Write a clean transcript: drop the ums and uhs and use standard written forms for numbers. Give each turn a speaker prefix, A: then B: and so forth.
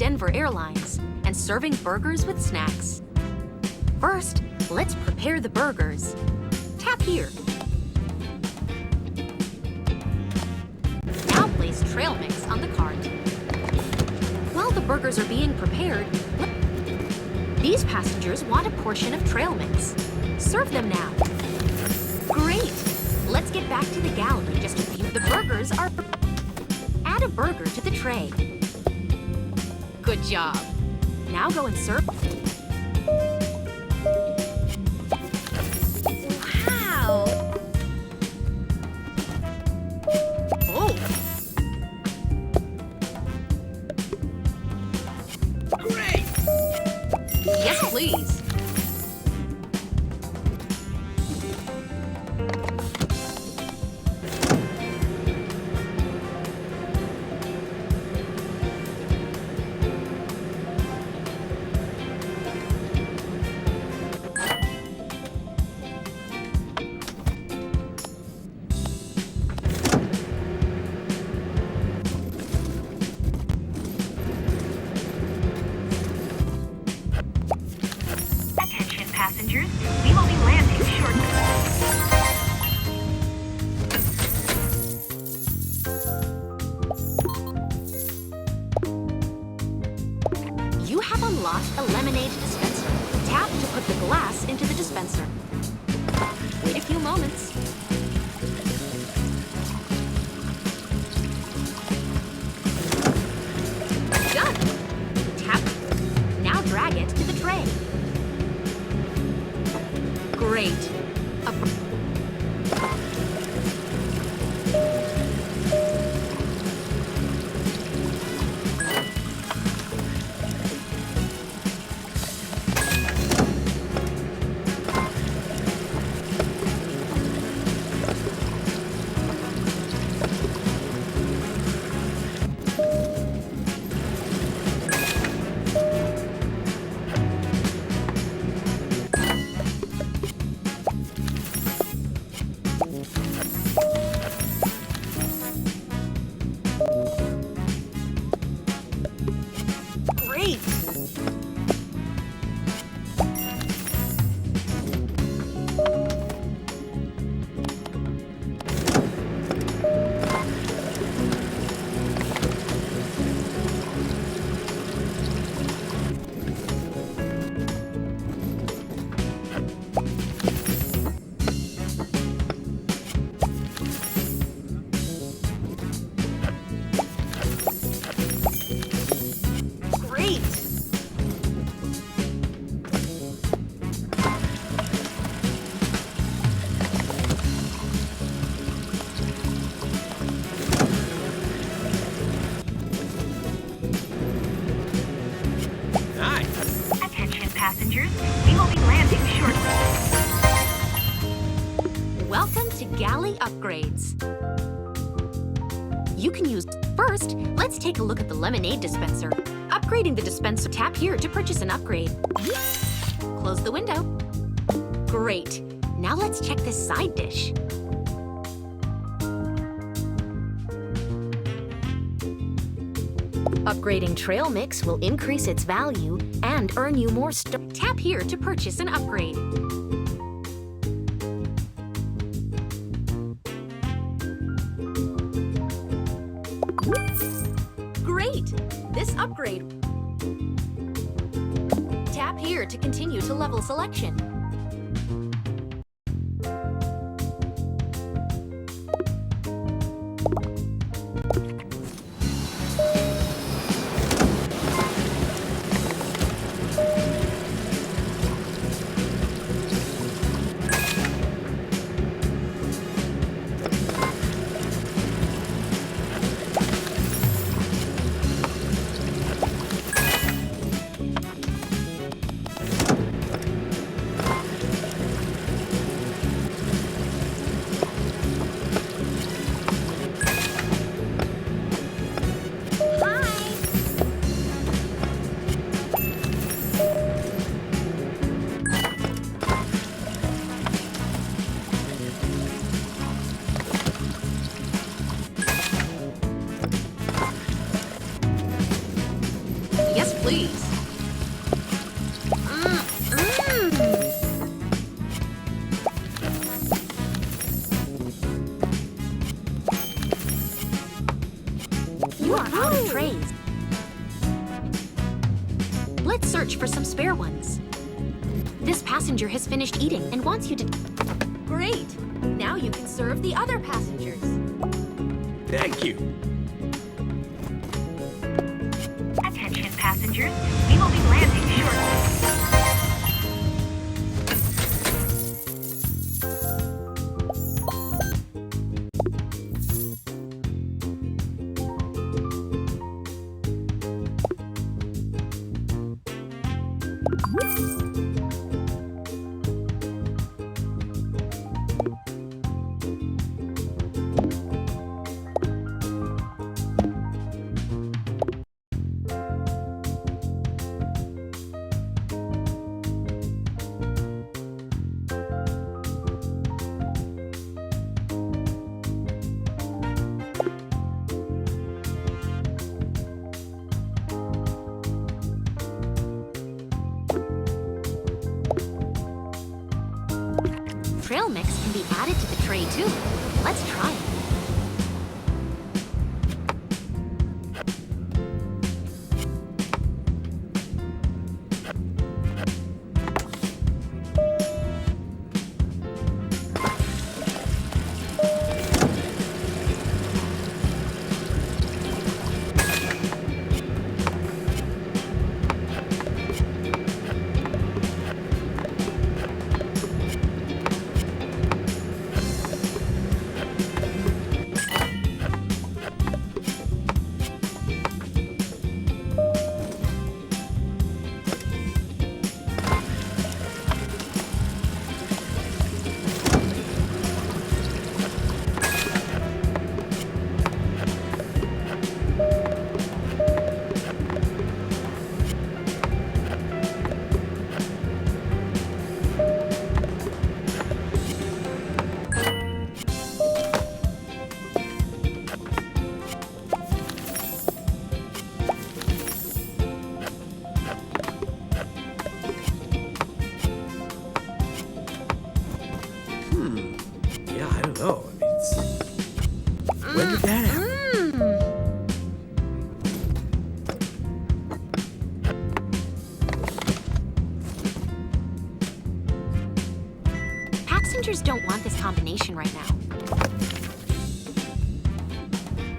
A: Denver Airlines and serving burgers with snacks. First, let's prepare the burgers. Tap here. Now place trail mix on the cart. While the burgers are being prepared, these passengers want a portion of trail mix. Serve them now. Great! Let's get back to the galley. Just a few. The burgers are... Add a burger to the tray. Good job. Now go and serve. Wow! Oh!
B: Great!
A: Yes, please.
C: Passengers, we will be landing shortly.
A: You have unlocked a lemonade dispenser. Tap to put the glass into the dispenser. Wait a few moments. Done! Tap. Now drag it to the tray. Great. Great! Great!
B: Nice!
C: Attention passengers, we will be landing shortly.
A: Welcome to Galley Upgrades. You can use... First, let's take a look at the lemonade dispenser. Upgrading the dispenser. Tap here to purchase an upgrade. Close the window. Great. Now let's check this side dish. Upgrading trail mix will increase its value and earn you more Tap here to purchase an upgrade. Great! This upgrade. Tap here to continue to level selection. please. You are out of trays. Let's search for some spare ones. This passenger has finished eating and wants you to... Great! Now you can serve the other passengers.
B: Thank you.
C: Attention passengers, we will be landing shortly.
A: Trail mix can be added to the tray too. Let's try it.
B: Yeah, I don't know. I mean, when did that happen?
A: Passengers don't want this combination right now.